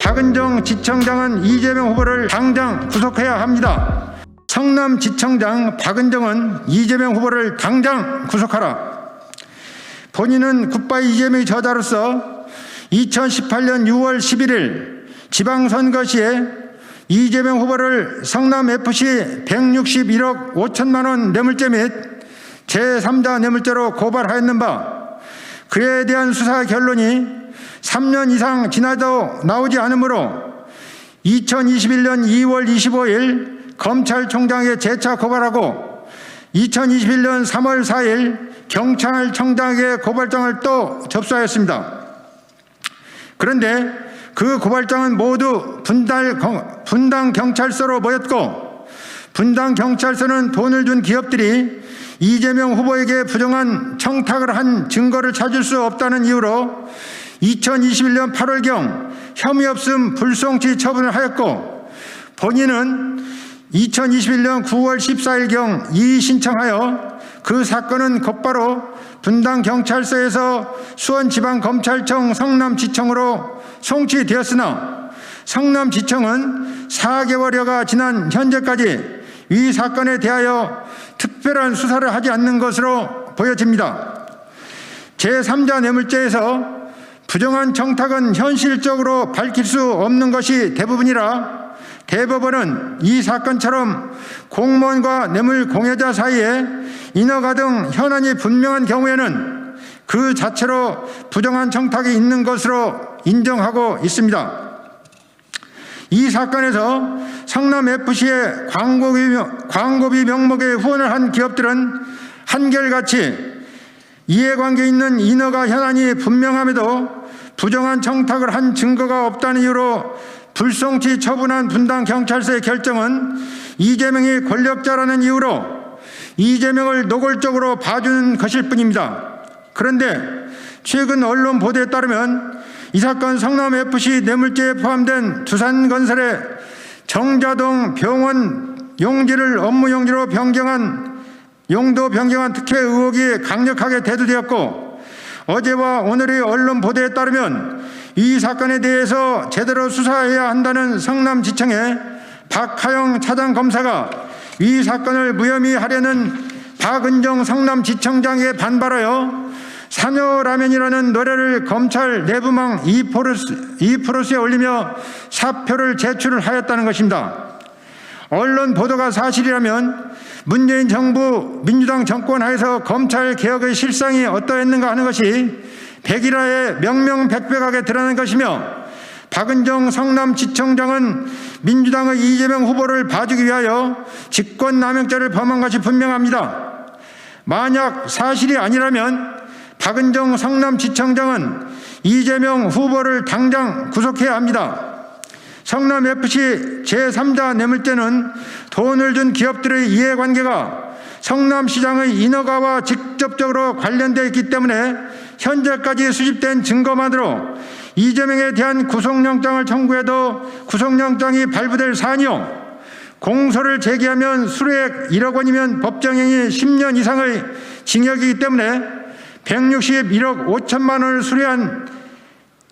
박은정 지청장은 이재명 후보를 당장 구속해야 합니다. 성남지청장 박은정은 이재명 후보를 당장 구속하라. 본인은 굿바이 이재명의 저자로서 2018년 6월 11일 지방선거 시에 이재명 후보를 성남FC 161억 5천만 원 뇌물죄 및 제3자 뇌물죄로 고발하였는 바, 그에 대한 수사 결론이 3년 이상 지나도 나오지 않으므로 2021년 2월 25일 검찰총장에게 재차 고발하고 2021년 3월 4일 경찰청장에게 고발장을 또 접수하였습니다. 그런데 그 고발장은 모두 분당 경찰서로 모였고, 분당 경찰서는 돈을 준 기업들이 이재명 후보에게 부정한 청탁을 한 증거를 찾을 수 없다는 이유로 2021년 8월경 혐의 없음 불송치 처분을 하였고, 본인은 2021년 9월 14일경 이의 신청하여 그 사건은 곧바로 분당경찰서에서 수원지방검찰청 성남지청으로 송치되었으나, 성남지청은 4개월여가 지난 현재까지 이 사건에 대하여 특별한 수사를 하지 않는 것으로 보여집니다. 제3자 뇌물죄에서 부정한 청탁은 현실적으로 밝힐 수 없는 것이 대부분이라, 대법원은 이 사건처럼 공무원과 뇌물 공여자 사이에 인허가 등 현안이 분명한 경우에는 그 자체로 부정한 청탁이 있는 것으로 인정하고 있습니다. 이 사건에서 성남FC에 광고비 명목에 후원을 한 기업들은 한결같이 이해관계 있는 인허가 현안이 분명함에도 부정한 청탁을 한 증거가 없다는 이유로 불송치 처분한 분당경찰서의 결정은 이재명이 권력자라는 이유로 이재명을 노골적으로 봐주는 것일 뿐입니다. 그런데 최근 언론 보도에 따르면 이 사건 성남FC 뇌물죄에 포함된 두산건설의 정자동 병원 용지를 업무 용지로 용도 변경한 특혜 의혹이 강력하게 대두되었고, 어제와 오늘의 언론 보도에 따르면 이 사건에 대해서 제대로 수사해야 한다는 성남지청의 박하영 차장검사가 이 사건을 무혐의 하려는 박은정 성남지청장에 반발하여 사녀라면이라는 노래를 검찰 내부망 이프로스에 올리며 사표를 제출을 하였다는 것입니다. 언론 보도가 사실이라면 문재인 정부 민주당 정권 하에서 검찰 개혁의 실상이 어떠했는가 하는 것이 백일화에 명명백백하게 드러난 것이며, 박은정 성남지청장은 민주당의 이재명 후보를 봐주기 위하여 직권남용죄를 범한 것이 분명합니다. 만약 사실이 아니라면 박은정 성남지청장은 이재명 후보를 당장 구속해야 합니다. 성남FC 제3자 뇌물죄는 돈을 준 기업들의 이해관계가 성남시장의 인허가와 직접적으로 관련되어 있기 때문에 현재까지 수집된 증거만으로 이재명에 대한 구속영장을 청구해도 구속영장이 발부될 사안이요, 공소를 제기하면 수뢰액 1억 원이면 법정형이 10년 이상의 징역이기 때문에 161억 5천만 원을 수뢰한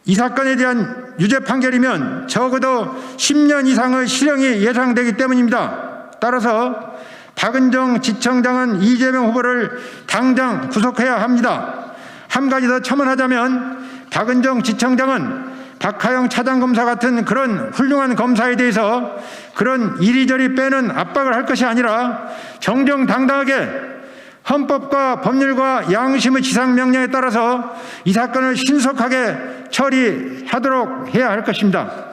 이 사건에 대한 유죄 판결이면 적어도 10년 이상의 실형이 예상되기 때문입니다. 따라서 박은정 지청장은 이재명 후보를 당장 구속해야 합니다. 한 가지 더 첨언하자면, 박은정 지청장은 박하영 차장검사 같은 그런 훌륭한 검사에 대해서 그런 이리저리 빼는 압박을 할 것이 아니라 정정당당하게 헌법과 법률과 양심의 지상명령에 따라서 이 사건을 신속하게 처리하도록 해야 할 것입니다.